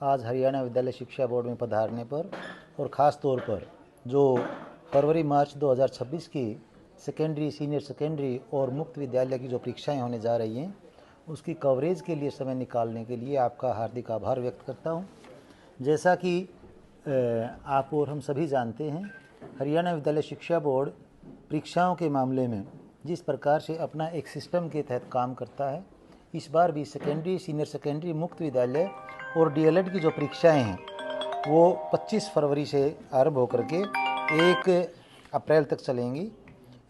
आज हरियाणा विद्यालय शिक्षा बोर्ड में पधारने पर और ख़ास तौर पर जो फरवरी मार्च 2026 की सेकेंडरी, सीनियर सेकेंडरी और मुक्त विद्यालय की जो परीक्षाएं होने जा रही हैं उसकी कवरेज के लिए समय निकालने के लिए आपका हार्दिक आभार व्यक्त करता हूं। जैसा कि आप और हम सभी जानते हैं, हरियाणा विद्यालय शिक्षा बोर्ड परीक्षाओं के मामले में जिस प्रकार से अपना एक सिस्टम के तहत काम करता है, इस बार भी सेकेंडरी, सीनियर सेकेंडरी, मुक्त विद्यालय और डीएलएड की जो परीक्षाएं हैं वो 25 फरवरी से आरंभ होकर के 1 अप्रैल तक चलेंगी।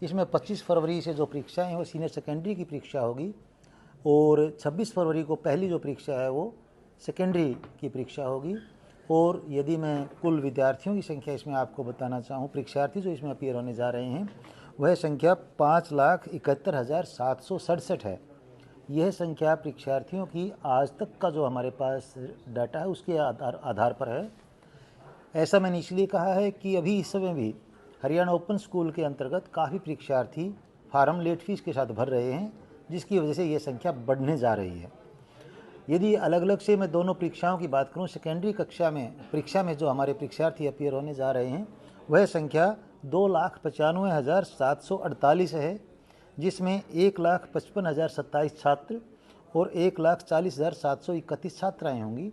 इसमें 25 फरवरी से जो परीक्षाएं हैं वो सीनियर सेकेंडरी की परीक्षा होगी और 26 फरवरी को पहली जो परीक्षा है वो सेकेंडरी की परीक्षा होगी। और यदि मैं कुल विद्यार्थियों की संख्या इसमें आपको बताना चाहूँ, परीक्षार्थी जो इसमें अपीयर होने जा रहे हैं वह संख्या 5,71,767 है। यह संख्या परीक्षार्थियों की आज तक का जो हमारे पास डाटा है उसके आधार पर है। ऐसा मैंने इसलिए कहा है कि अभी इस समय भी हरियाणा ओपन स्कूल के अंतर्गत काफ़ी परीक्षार्थी फार्म लेट फीस के साथ भर रहे हैं, जिसकी वजह से ये संख्या बढ़ने जा रही है। यदि अलग अलग से मैं दोनों परीक्षाओं की बात करूं, सेकेंडरी परीक्षा में जो हमारे परीक्षार्थी अपीयर होने जा रहे हैं वह संख्या 2,95,748 है, जिसमें 1,55,027 छात्र और 1,40,731 छात्राएँ होंगी।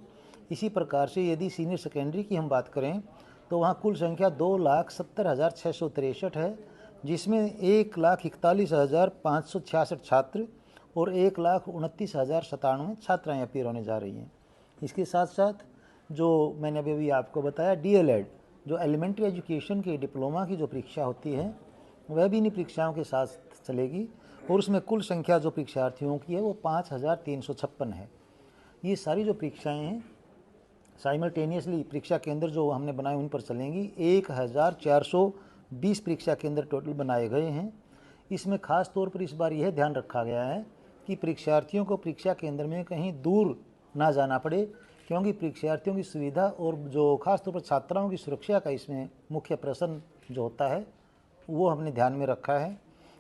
इसी प्रकार से यदि सीनियर सेकेंडरी की हम बात करें तो वहाँ कुल संख्या 2,70,663 है, जिसमें 1,41,566 छात्र और 1,29,097 छात्राएँ अपीयर होने जा रही हैं। इसके साथ साथ जो मैंने अभी आपको बताया डीएलएड, जो एलिमेंट्री एजुकेशन के डिप्लोमा की जो परीक्षा होती है वह भी इन्हीं परीक्षाओं के साथ चलेगी और उसमें कुल संख्या जो परीक्षार्थियों की है वो 5,356 है। ये सारी जो परीक्षाएँ हैं साइमल्टेनियसली परीक्षा केंद्र जो हमने बनाए उन पर चलेंगी। 1,420 परीक्षा केंद्र टोटल बनाए गए हैं। इसमें ख़ास तौर पर इस बार यह ध्यान रखा गया है कि परीक्षार्थियों को परीक्षा केंद्र में कहीं दूर ना जाना पड़े, क्योंकि परीक्षार्थियों की सुविधा और जो ख़ास तौर पर छात्राओं की सुरक्षा का इसमें मुख्य प्रश्न जो होता है वो हमने ध्यान में रखा है।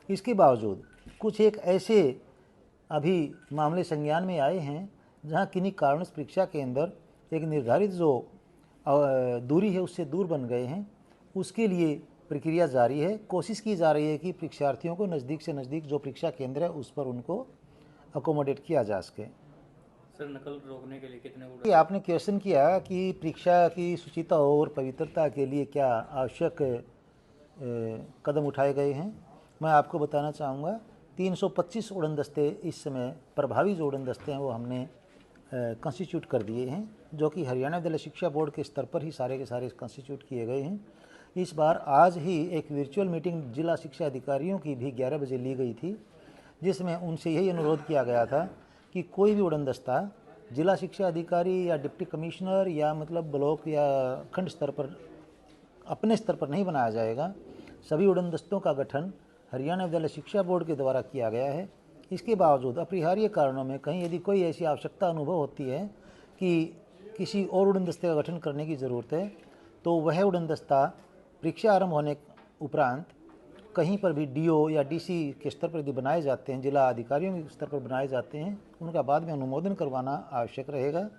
इसके बावजूद कुछ एक ऐसे अभी मामले संज्ञान में आए हैं जहाँ किन्हीं कारणों से परीक्षा केंद्र एक निर्धारित जो दूरी है उससे दूर बन गए हैं। उसके लिए प्रक्रिया जारी है। कोशिश की जा रही है कि परीक्षार्थियों को नज़दीक से नज़दीक जो परीक्षा केंद्र है उस पर उनको अकोमोडेट किया जा सके। सर, नकल रोकने के लिए कितने आपने क्वेश्चन किया कि परीक्षा की शुचिता और पवित्रता के लिए क्या आवश्यक कदम उठाए गए हैं। मैं आपको बताना चाहूँगा 325 उड़न दस्ते इस समय प्रभावी जो उड़न दस्ते हैं वो हमने कंस्टिट्यूट कर दिए हैं, जो कि हरियाणा विद्यालय शिक्षा बोर्ड के स्तर पर ही सारे के सारे कंस्टिट्यूट किए गए हैं। इस बार आज ही एक वर्चुअल मीटिंग जिला शिक्षा अधिकारियों की भी 11 बजे ली गई थी, जिसमें उनसे यही अनुरोध किया गया था कि कोई भी उड़न दस्ता जिला शिक्षा अधिकारी या डिप्टी कमिश्नर या मतलब ब्लॉक या खंड स्तर पर अपने स्तर पर नहीं बनाया जाएगा। सभी उड़न दस्तों का गठन हरियाणा विद्यालय शिक्षा बोर्ड के द्वारा किया गया है। इसके बावजूद अपरिहार्य कारणों में कहीं यदि कोई ऐसी आवश्यकता अनुभव होती है कि किसी और उड़न दस्ते का गठन करने की ज़रूरत है तो वह उड़न दस्ता परीक्षा आरंभ होने उपरांत कहीं पर भी डीओ या डीसी के स्तर पर यदि बनाए जाते हैं, जिला अधिकारियों के स्तर पर बनाए जाते हैं, उनका बाद में अनुमोदन करवाना आवश्यक रहेगा।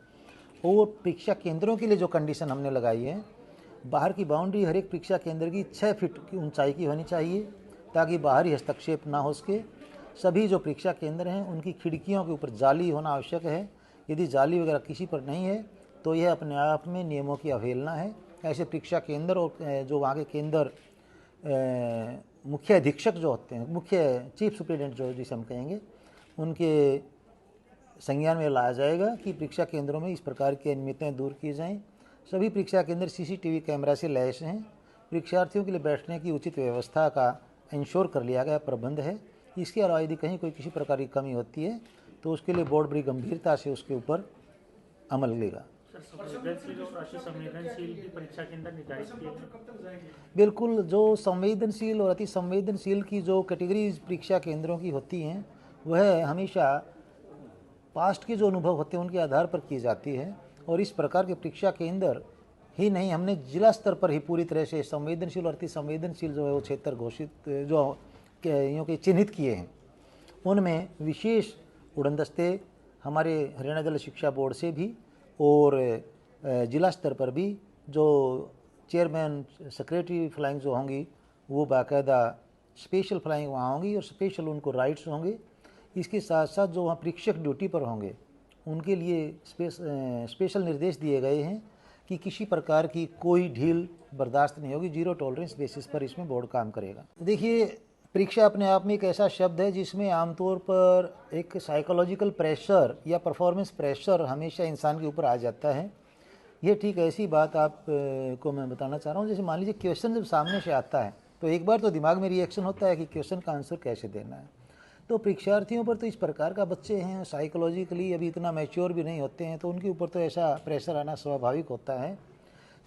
और परीक्षा केंद्रों के लिए जो कंडीशन हमने लगाई है, बाहर की बाउंड्री हर एक परीक्षा केंद्र की 6 फीट की ऊंचाई की होनी चाहिए ताकि बाहरी हस्तक्षेप ना हो सके। सभी जो परीक्षा केंद्र हैं उनकी खिड़कियों के ऊपर जाली होना आवश्यक है। यदि जाली वगैरह किसी पर नहीं है तो यह अपने आप में नियमों की अवहेलना है। ऐसे परीक्षा केंद्र और जो वहाँ के केंद्र मुख्य अधीक्षक जो होते हैं, मुख्य चीफ सुप्रिटेंडेंट जो जिसे हम कहेंगे, उनके संज्ञान में लाया जाएगा कि परीक्षा केंद्रों में इस प्रकार की अनियमितताएं दूर की जाएं। सभी परीक्षा केंद्र सीसीटीवी कैमरा से लैस हैं। परीक्षार्थियों के लिए बैठने की उचित व्यवस्था का इंश्योर कर लिया गया प्रबंध है। इसके अलावा यदि कहीं कोई किसी प्रकार की कमी होती है तो उसके लिए बोर्ड बड़ी गंभीरता से उसके ऊपर अमल लेगा। बिल्कुल, जो संवेदनशील और अति संवेदनशील की जो कैटेगरीज परीक्षा केंद्रों की होती हैं वह हमेशा पास्ट के जो अनुभव होते हैं उनके आधार पर की जाती है और इस प्रकार के परीक्षा केंद्र ही नहीं, हमने जिला स्तर पर ही पूरी तरह से संवेदनशील और अति संवेदनशील जो है वो क्षेत्र घोषित जो यूँ के चिन्हित किए हैं। उनमें विशेष उड़न दस्ते हमारे हरियाणा विद्यालय शिक्षा बोर्ड से भी और जिला स्तर पर भी जो चेयरमैन सेक्रेटरी फ्लाइंग जो होंगी वो बाकायदा स्पेशल फ्लाइंग वहाँ होंगी और स्पेशल उनको राइट्स होंगे। इसके साथ साथ जो वहाँ परीक्षक ड्यूटी पर होंगे उनके लिए स्पेशल निर्देश दिए गए हैं कि किसी प्रकार की कोई ढील बर्दाश्त नहीं होगी, जीरो टॉलरेंस बेसिस पर इसमें बोर्ड काम करेगा। देखिए, परीक्षा अपने आप में एक ऐसा शब्द है जिसमें आमतौर पर एक साइकोलॉजिकल प्रेशर या परफॉर्मेंस प्रेशर हमेशा इंसान के ऊपर आ जाता है। ये ठीक ऐसी बात आप को मैं बताना चाह रहा हूँ, जैसे मान लीजिए क्वेश्चन जब सामने से आता है तो एक बार तो दिमाग में रिएक्शन होता है कि क्वेश्चन का आंसर कैसे देना है। तो परीक्षार्थियों पर तो इस प्रकार का बच्चे हैं, साइकोलॉजिकली अभी इतना मैच्योर भी नहीं होते हैं, तो उनके ऊपर तो ऐसा प्रेशर आना स्वाभाविक होता है।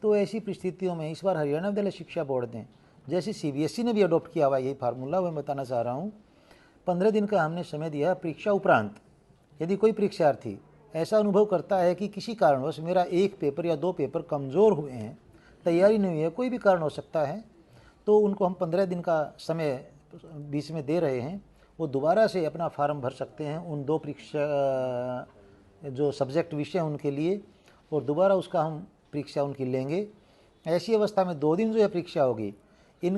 तो ऐसी परिस्थितियों में इस बार हरियाणा विद्यालय शिक्षा बोर्ड ने, जैसे सीबीएसई ने भी अडॉप्ट किया हुआ यही फार्मूला, मैं बताना चाह रहा हूँ, 15 दिन का हमने समय दिया। परीक्षा उपरांत यदि कोई परीक्षार्थी ऐसा अनुभव करता है कि किसी कारणवश मेरा एक पेपर या 2 पेपर कमज़ोर हुए हैं, तैयारी नहीं हुई है, कोई भी कारण हो सकता है, तो उनको हम 15 दिन का समय बीच में दे रहे हैं। वो दोबारा से अपना फार्म भर सकते हैं उन 2 परीक्षा जो सब्जेक्ट विषय हैं उनके लिए, और दोबारा उसका हम परीक्षा उनकी लेंगे। ऐसी अवस्था में 2 दिन जो है परीक्षा होगी, इन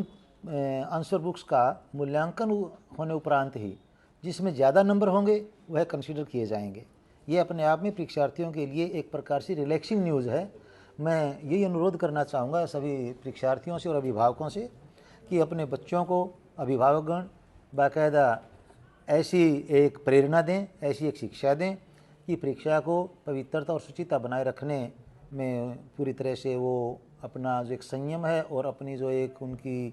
आंसर बुक्स का मूल्यांकन होने उपरांत ही जिसमें ज़्यादा नंबर होंगे वह कंसीडर किए जाएंगे। ये अपने आप में परीक्षार्थियों के लिए एक प्रकार से रिलैक्सिंग न्यूज़ है। मैं यही अनुरोध करना चाहूँगा सभी परीक्षार्थियों से और अभिभावकों से कि अपने बच्चों को अभिभावकगण बाकायदा ऐसी एक प्रेरणा दें, ऐसी एक शिक्षा दें कि परीक्षा को पवित्रता और शुचिता बनाए रखने में पूरी तरह से वो अपना जो एक संयम है और अपनी जो एक उनकी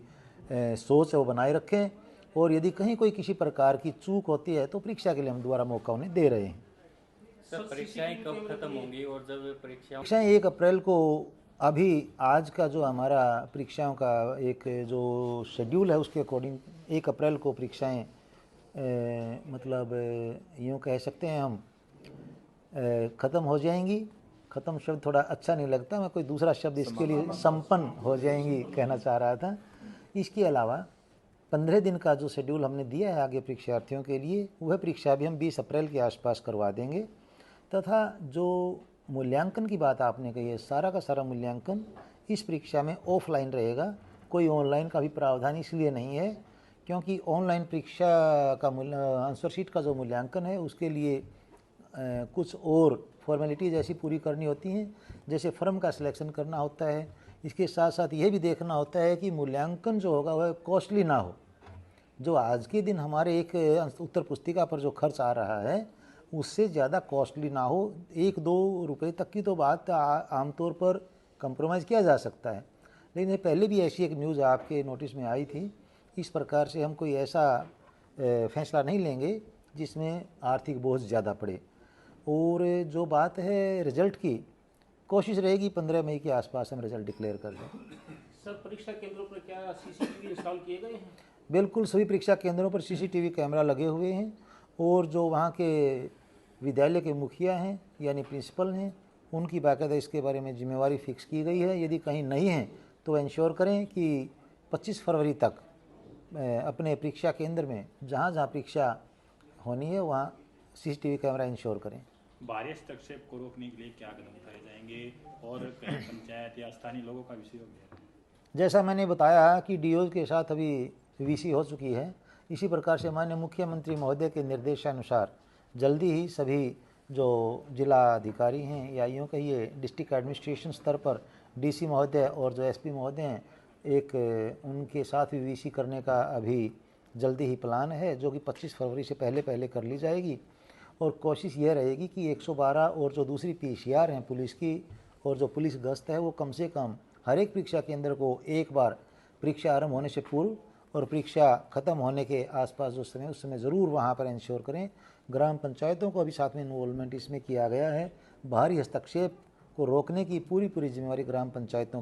सोच है वो बनाए रखें। और यदि कहीं कोई किसी प्रकार की चूक होती है तो परीक्षा के लिए हम दोबारा मौका उन्हें दे रहे हैं। सर, परीक्षाएं कब खत्म होंगी और जब परीक्षाएं 1 अप्रैल को, अभी आज का जो हमारा परीक्षाओं का एक जो शेड्यूल है उसके अकॉर्डिंग 1 अप्रैल को परीक्षाएं मतलब यूँ कह सकते हैं हम ख़त्म हो जाएंगी। ख़त्म शब्द थोड़ा अच्छा नहीं लगता, मैं कोई दूसरा शब्द इसके लिए संपन्न हो जाएंगी कहना चाह रहा था। इसके अलावा 15 दिन का जो शेड्यूल हमने दिया है आगे परीक्षार्थियों के लिए, वह परीक्षा भी हम 20 अप्रैल के आसपास करवा देंगे। तथा जो मूल्यांकन की बात आपने कही है, सारा का सारा मूल्यांकन इस परीक्षा में ऑफलाइन रहेगा। कोई ऑनलाइन का भी प्रावधान इसलिए नहीं है क्योंकि ऑनलाइन परीक्षा का आंसर शीट का जो मूल्यांकन है उसके लिए कुछ और फॉर्मेलिटीज़ ऐसी पूरी करनी होती हैं, जैसे फर्म का सिलेक्शन करना होता है। इसके साथ साथ यह भी देखना होता है कि मूल्यांकन जो होगा वह कॉस्टली ना हो। जो आज के दिन हमारे एक उत्तर पुस्तिका पर जो खर्च आ रहा है उससे ज़्यादा कॉस्टली ना हो। 1-2 रुपये तक की तो बात आमतौर पर कंप्रोमाइज़ किया जा सकता है, लेकिन पहले भी ऐसी एक न्यूज़ आपके नोटिस में आई थी। इस प्रकार से हम कोई ऐसा फैसला नहीं लेंगे जिसमें आर्थिक बोझ ज़्यादा पड़े। और जो बात है रिज़ल्ट की, कोशिश रहेगी 15 मई के आसपास हम रिज़ल्ट डिक्लेयर कर दें। सर, परीक्षा केंद्रों पर क्या सीसीटीवी इंस्टॉल किए गए हैं? बिल्कुल, सभी परीक्षा केंद्रों पर सीसीटीवी कैमरा लगे हुए हैं और जो वहाँ के विद्यालय के मुखिया हैं यानी प्रिंसिपल हैं उनकी बाकायदा इसके बारे में जिम्मेवारी फिक्स की गई है। यदि कहीं नहीं है तो इंश्योर करें कि 25 फरवरी तक अपने परीक्षा केंद्र में जहाँ जहाँ परीक्षा होनी है वहाँ सीसीटीवी कैमरा इंश्योर करें। बाहरी हस्तक्षेप को रोकने के लिए क्या कदम उठाए जाएंगे और कहीं पंचायत या स्थानीय लोगों का भी सहयोग है? जैसा मैंने बताया कि डीओ के साथ अभी वीसी हो चुकी है, इसी प्रकार से माननीय मुख्यमंत्री महोदय के निर्देशानुसार जल्दी ही सभी जो जिला अधिकारी हैं या यूँ कहिए डिस्ट्रिक्ट एडमिनिस्ट्रेशन स्तर पर डीसी महोदय और जो एसपी महोदय हैं, एक उनके साथ भी वीसी करने का अभी जल्दी ही प्लान है, जो कि 25 फरवरी से पहले कर ली जाएगी। और कोशिश यह रहेगी कि 112 और जो दूसरी पीसीआर हैं पुलिस की और जो पुलिस गश्त है वो कम से कम हर एक परीक्षा केंद्र को एक बार परीक्षा आरंभ होने से पूर्व और परीक्षा ख़त्म होने के आसपास जो समय उस समय ज़रूर वहाँ पर इंश्योर करें। ग्राम पंचायतों को अभी साथ में इन्वॉल्वमेंट इसमें किया गया है। बाहरी हस्तक्षेप को रोकने की पूरी जिम्मेवारी ग्राम पंचायतों की